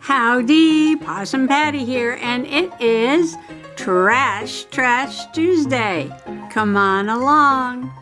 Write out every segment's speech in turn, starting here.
Howdy, Possum Patty here, and it is Trash Tuesday. Come on along.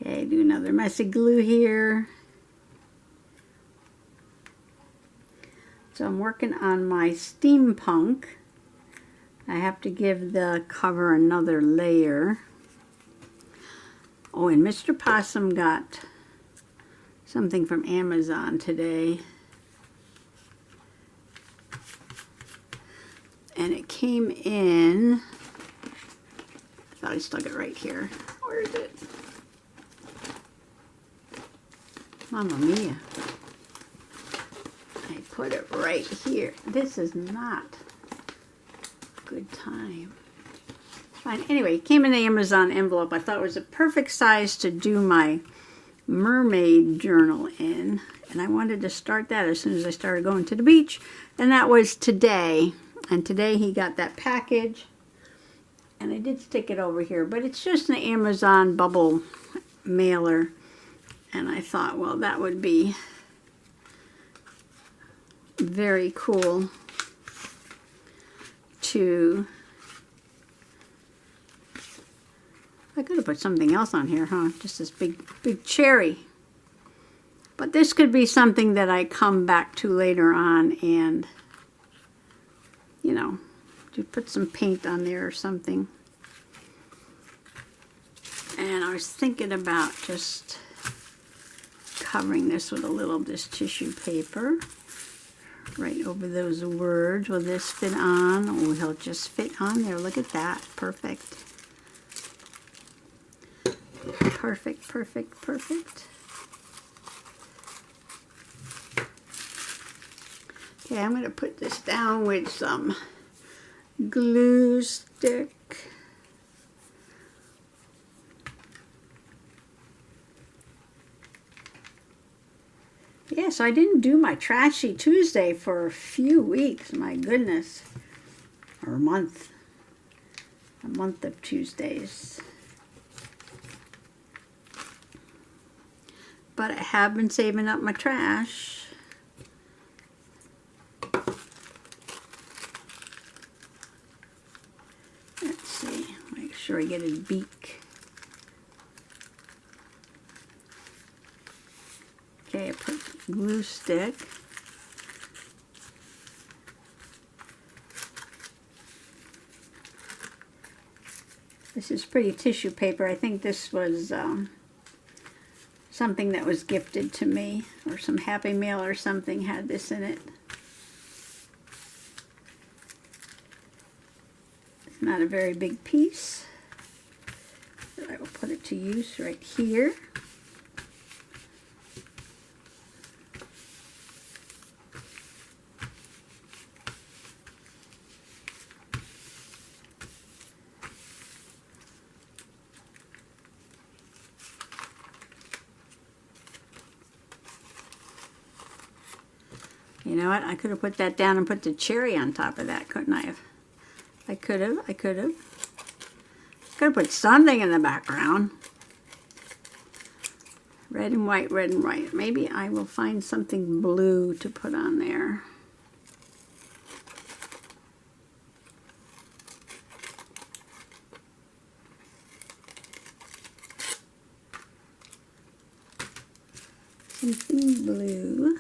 Okay, do another messy glue here. So I'm working on my steampunk. I have to give the cover another layer. Oh, and Mr. Possum got something from Amazon today. And it came in, I thought I stuck it right here. Where is it? Mamma mia. I put it right here. This is not a good time. Fine. Anyway, it came in the Amazon envelope. I thought it was a perfect size to do my mermaid journal in. And I wanted to start that as soon as I started going to the beach. And that was today. And today he got that package. And I did stick it over here. But it's just an Amazon bubble mailer. And I thought, well, that would be very cool to... I could have put something else on here, huh? Just this big cherry. But this could be something that I come back to later on and, you know, to put some paint on there or something. And I was thinking about just covering this with a little of this tissue paper right over those words. Will this fit on? Oh, he'll just fit on there. Look at that. Perfect. Perfect, perfect, perfect. Okay, I'm going to put this down with some glue stick. Yeah, so I didn't do my Trashy Tuesday for a few weeks, my goodness. Or a month. A month of Tuesdays. But I have been saving up my trash. Let's see, make sure I get his beak. Okay, I put glue stick. This is pretty tissue paper. I think this was something that was gifted to me, or some Happy Mail or something had this in it. It's not a very big piece, but I will put it to use right here. You know what? I could have put that down and put the cherry on top of that, couldn't I have? I could have. Could have put something in the background. Red and white, red and white. Maybe I will find something blue to put on there. Something blue.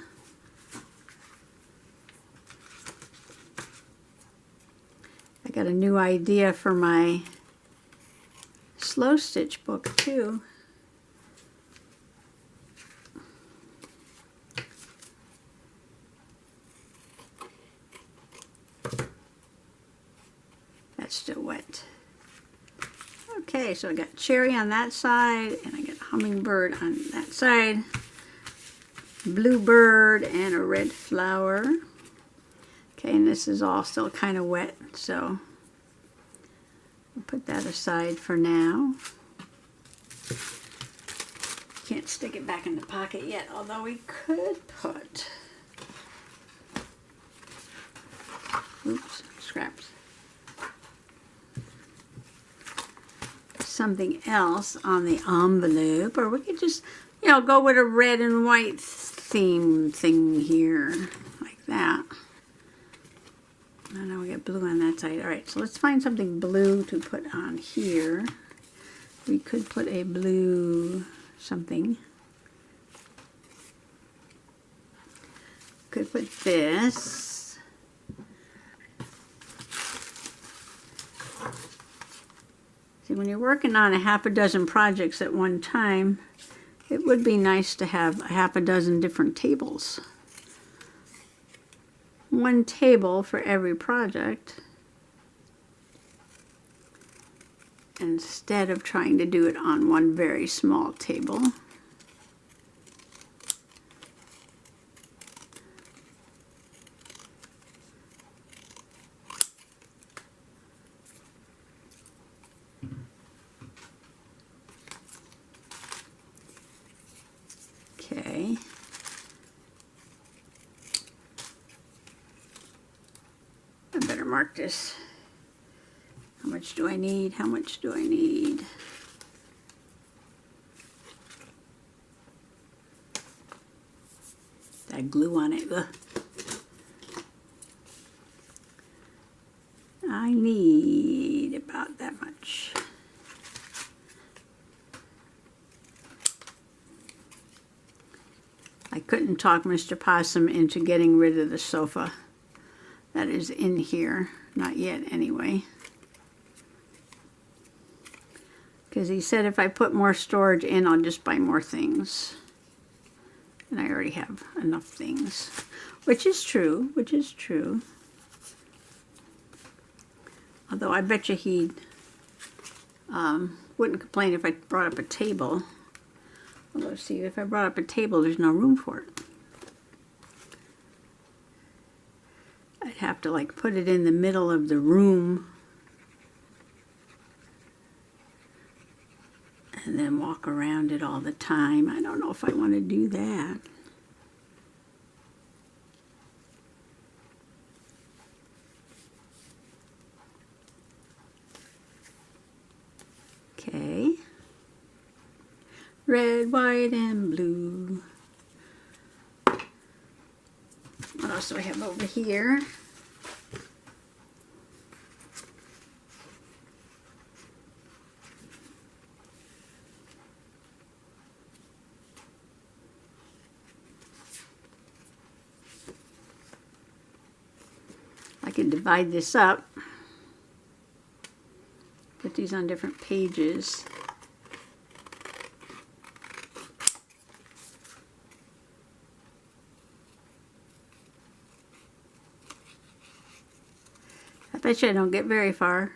I got a new idea for my slow stitch book too. That's still wet. Okay, so I got cherry on that side and I got hummingbird on that side. Bluebird and a red flower. Okay, and this is all still kind of wet, so I'll Put that aside for now. Can't stick it back in the pocket yet, although we could put, oops, scraps, something else on the envelope, or we could just, you know, go with a red and white theme thing here, like that. I know we got blue on that side. All right, so let's find something blue to put on here. We could put a blue something. Could put this. See, when you're working on a half a dozen projects at one time, it would be nice to have a half a dozen different tables. One table for every project, instead of trying to do it on one very small table. Okay. I better mark this. How much do I need? How much do I need? That glue on it. Ugh. I need about that much. I couldn't talk Mr. Possum into getting rid of the sofa that is in here. Not yet, anyway. Because he said if I put more storage in, I'll just buy more things. And I already have enough things. Which is true, which is true. Although I bet you he wouldn't complain if I brought up a table. Although, see, if I brought up a table, there's no room for it. I'd have to, like, put it in the middle of the room. And then walk around it all the time. I don't know if I want to do that. Okay. Red, white, and blue. What else do I have over here? I can divide this up. Put these on different pages. I bet you I don't get very far.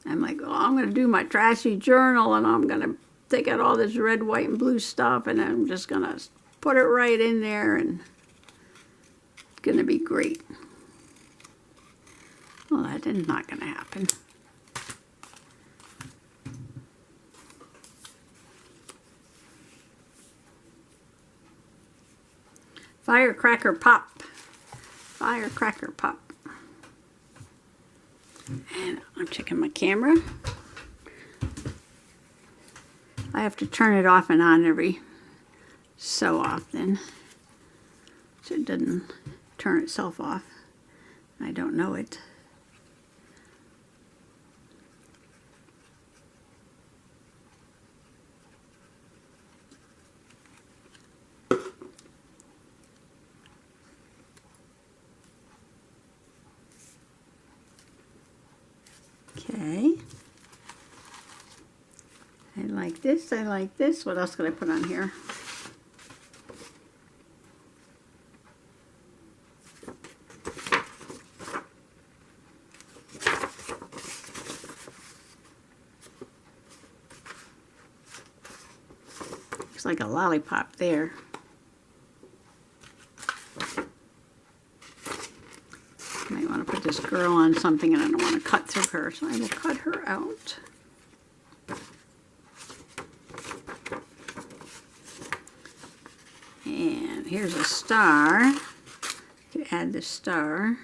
I'm like, oh, I'm going to do my trashy journal, and I'm going to take out all this red, white, and blue stuff, and I'm just going to put it right in there, and it's going to be great. Well, that is not going to happen. Firecracker pop. Firecracker pop. And I'm checking my camera. I have to turn it off and on every so often, so it doesn't turn itself off. I don't know it. Okay. I like this, I like this. What else could I put on here? Looks like a lollipop there. Might want to put this girl on something and I don't want to cut through her, so I will cut her out. And here's a star. You add the star.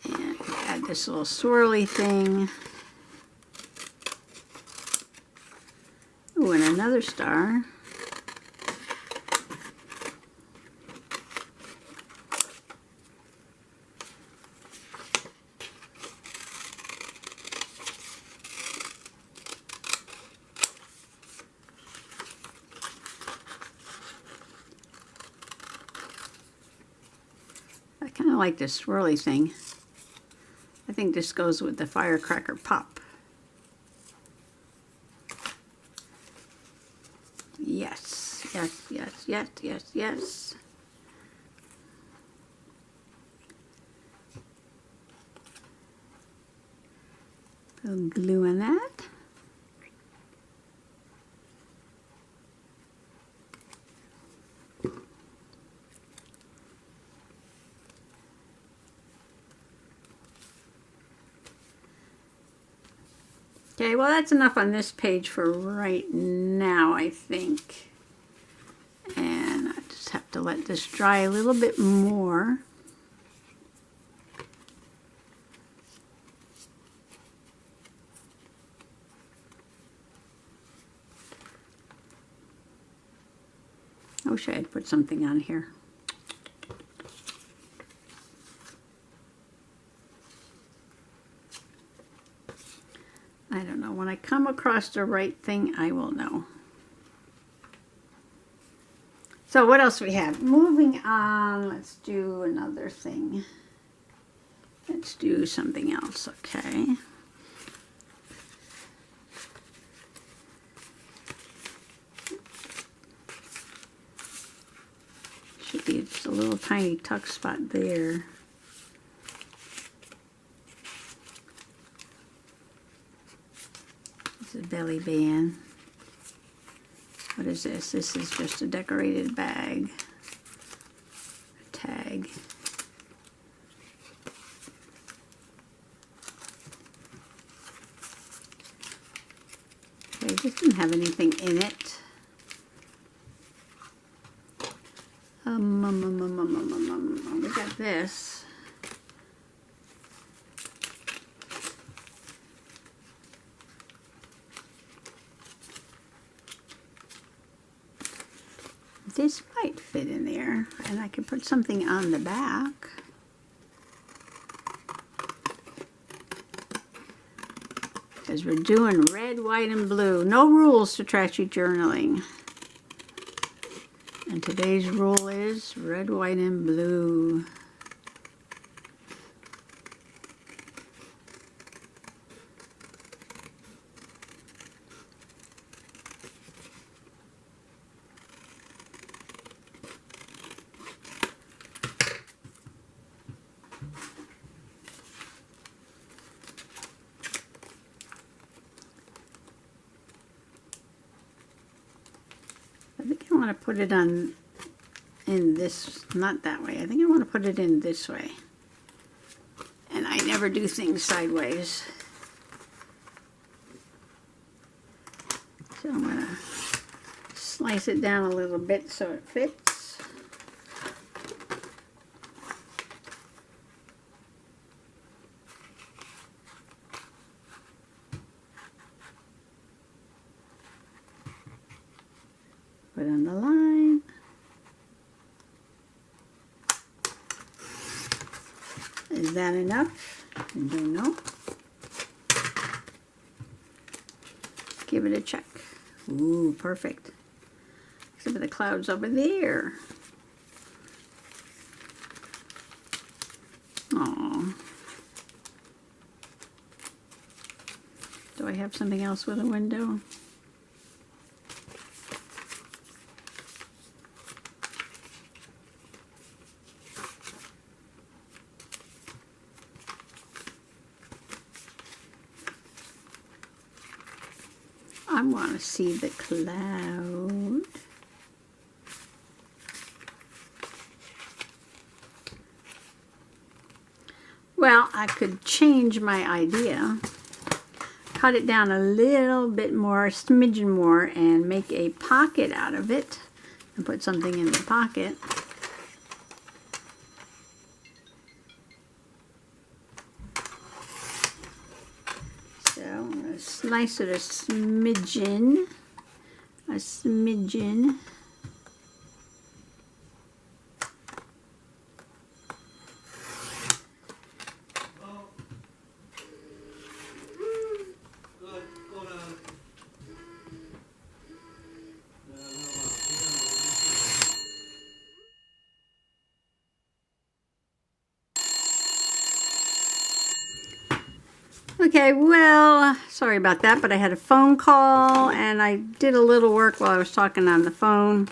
And add this little swirly thing. Ooh, and another star. I kind of like this swirly thing. I think this goes with the firecracker pop. Yes, yes, yes, yes, yes, yes. A little glue on that. Okay, well that's enough on this page for right now, I think. And I just have to let this dry a little bit more. I wish I had put something on here. I don't know. When I come across the right thing, I will know. So what else we have? Moving on, let's do another thing. Let's do something else, okay? Should be just a little tiny tuck spot there. A belly band. What is this? This is just a decorated bag. A tag. Okay, this didn't have anything in it. We got this. This might fit in there, and I could put something on the back. Because we're doing red, white, and blue. No rules to trashy journaling. And today's rule is red, white, and blue. I want to put it on in this, not that way. I think I want to put it in this way. And I never do things sideways. So I'm going to slice it down a little bit so it fits. Put on the line. Is that enough? I don't know. Give it a check. Ooh, perfect. Except for the clouds over there. Aww. Do I have something else with a window? I want to see the cloud. Well, I could change my idea, cut it down a little bit more, a smidgen more, and make a pocket out of it and put something in the pocket. So I'm going to slice it a smidgen. Okay, well, sorry about that, but I had a phone call and I did a little work while I was talking on the phone.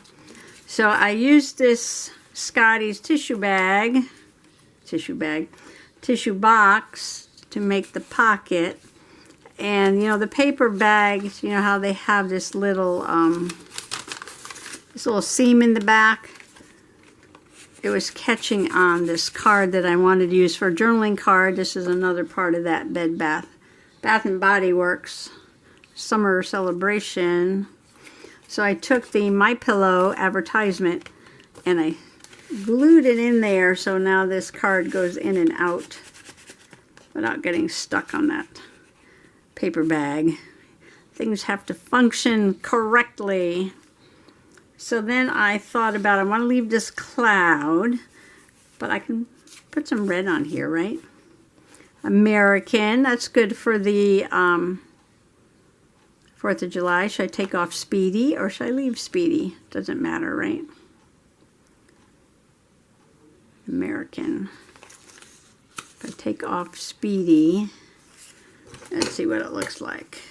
So I used this Scotty's tissue box to make the pocket. And you know, the paper bags, you know how they have this little seam in the back? It was catching on this card that I wanted to use for a journaling card. This is another part of that Bath and Body Works summer celebration. So I took the My Pillow advertisement and I glued it in there, so now this card goes in and out without getting stuck on that paper bag. Things have to function correctly. So then I thought about, I want to leave this cloud, but I can put some red on here, right? American, that's good for the 4th of July. Should I take off Speedy or should I leave Speedy? Doesn't matter, right? American. If I take off Speedy, let's see what it looks like.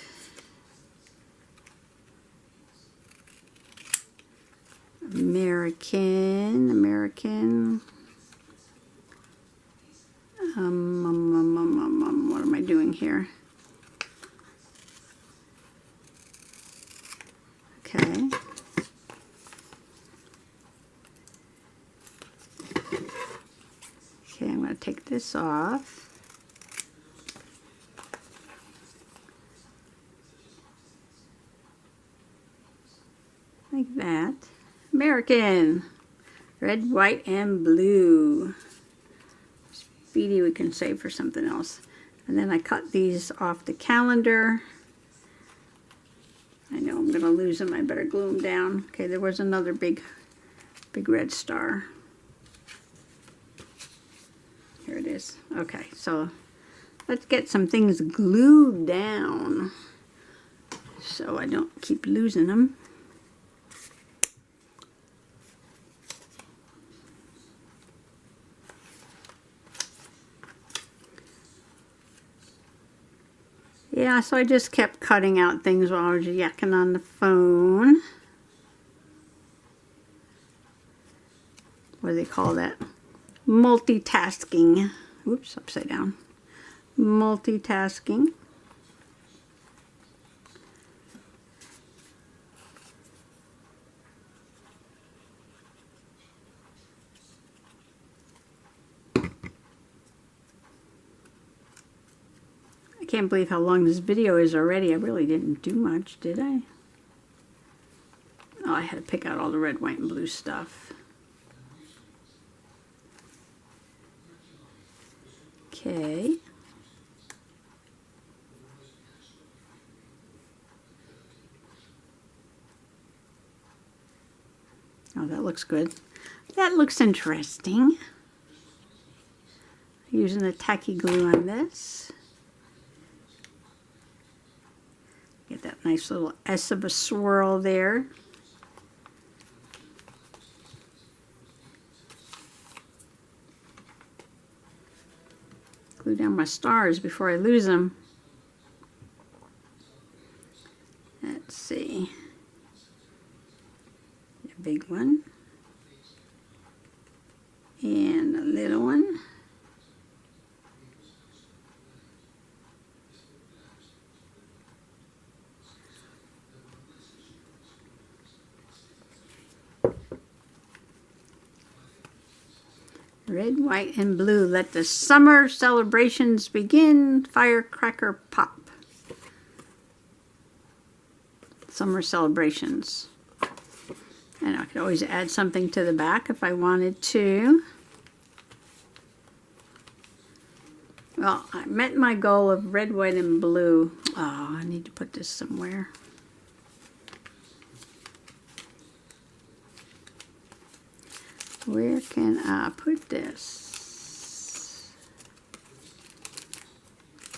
American. What am I doing here? Okay. Okay, I'm going to take this off. Like that. American. Red, white, and blue. Speedy we can save for something else. And then I cut these off the calendar. I know I'm going to lose them. I better glue them down. Okay, there was another big red star. Here it is. Okay, so let's get some things glued down so I don't keep losing them. Yeah, so I just kept cutting out things while I was yakking on the phone. What do they call that? Multitasking. Oops, upside down. Multitasking. I can't believe how long this video is already. I really didn't do much, did I? Oh, I had to pick out all the red, white, and blue stuff. Okay. Oh, that looks good. That looks interesting. Using the tacky glue on this. Get that nice little S of a swirl there. Glue down my stars before I lose them. Let's see. A big one. And a little one. Red, white, and blue. Let the summer celebrations begin. Firecracker pop. Summer celebrations. And I could always add something to the back if I wanted to. Well, I met my goal of red, white, and blue. Oh, I need to put this somewhere. Where can I put this?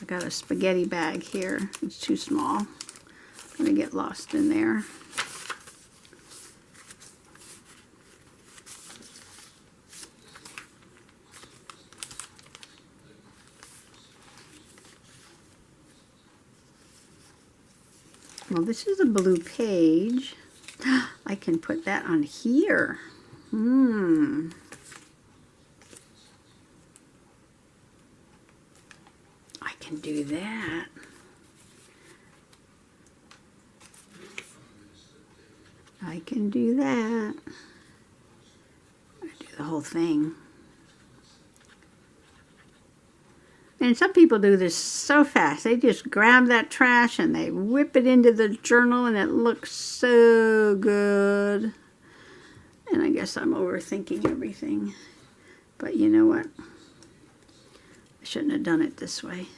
I got a spaghetti bag here. It's too small. I'm going to get lost in there. Well, this is a blue page. I can put that on here. I can do that. I can do that. I do the whole thing. And some people do this so fast. They just grab that trash and they whip it into the journal and it looks so good. And I guess I'm overthinking everything. But you know what? I shouldn't have done it this way.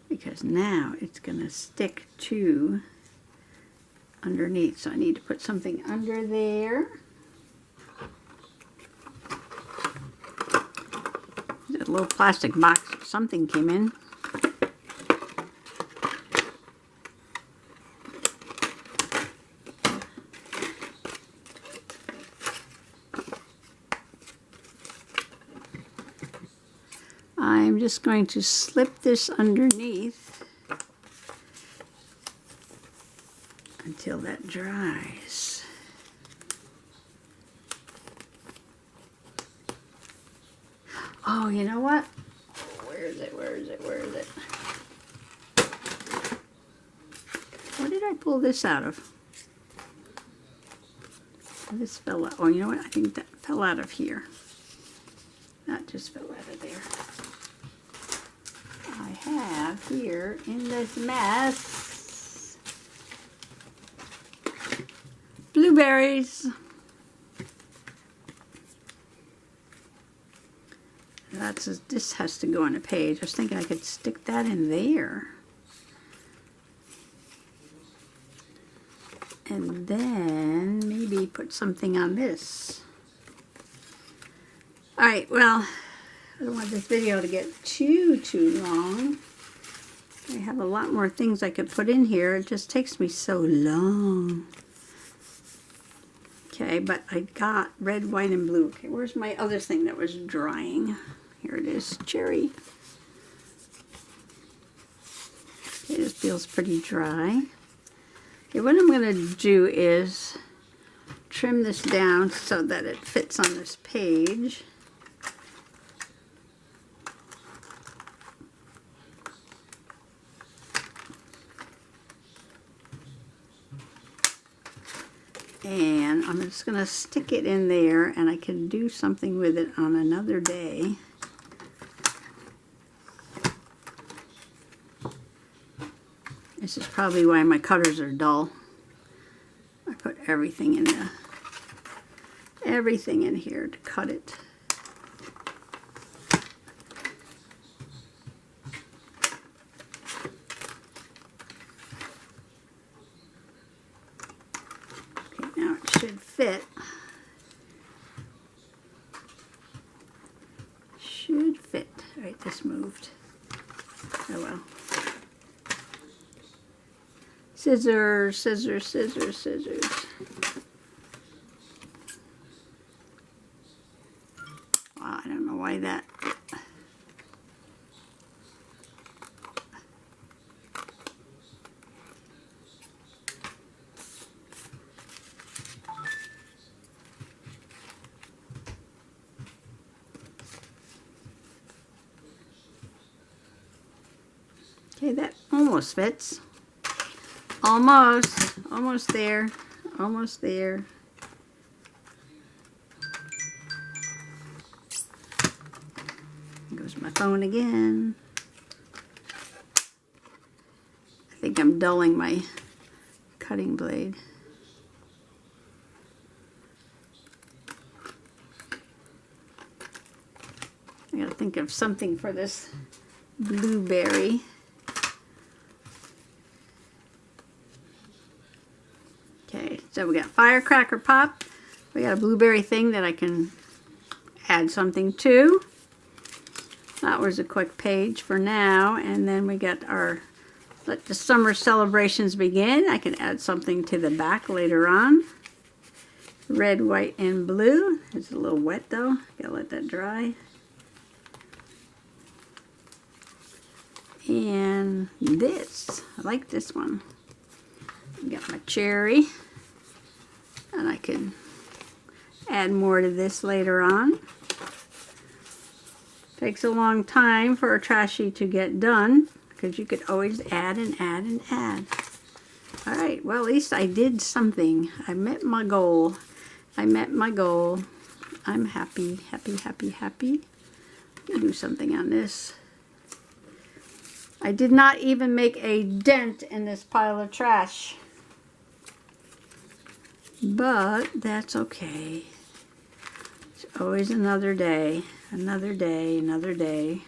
Because now it's going to stick to underneath. So I need to put something under there. A little plastic box, something came in. I'm just going to slip this underneath until that dries. Oh, you know what? Where is it? Where is it? Where is it? Where did I pull this out of? This fell out. Oh, you know what? I think that fell out of here. That just fell out of there. I have here in this mess blueberries. This has to go on a page. I was thinking I could stick that in there. And then maybe put something on this. Alright, well, I don't want this video to get too long. I have a lot more things I could put in here. It just takes me so long. Okay, but I got red, white, and blue. Okay, where's my other thing that was drying? Here it is, cherry. Okay, this feels pretty dry. Okay, what I'm going to do is trim this down so that it fits on this page. And I'm just going to stick it in there, and I can do something with it on another day. This is probably why my cutters are dull. I put everything in here to cut it. Okay, now it should fit. Should fit. All right, this moved. Oh well. Scissors, scissors, scissors, scissors. Wow, I don't know why that. Okay, that almost fits. Almost. Almost there. Almost there. There goes my phone again. I think I'm dulling my cutting blade. I gotta think of something for this blueberry. Okay, so we got firecracker pop. We got a blueberry thing that I can add something to. That was a quick page for now. And then we got our let the summer celebrations begin. I can add something to the back later on. Red, white, and blue. It's a little wet though. Gotta let that dry. And this, I like this one. Got my cherry, and I can add more to this later on. Takes a long time for a trashy to get done because you could always add and add and add. All right, well, at least I did something. I met my goal. I met my goal. I'm happy, happy, happy, happy. Let me do something on this. I did not even make a dent in this pile of trash. But that's okay. It's always another day, another day, another day.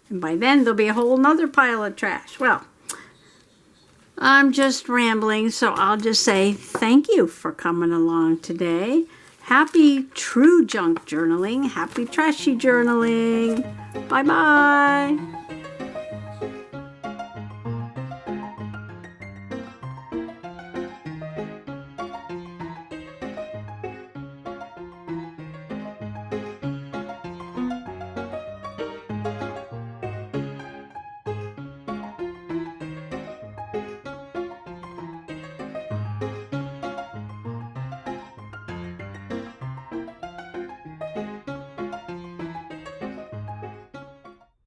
And by then there'll be a whole nother pile of trash. Well, I'm just rambling, so I'll just say thank you for coming along today. Happy true junk journaling. Happy trashy journaling. Bye-bye.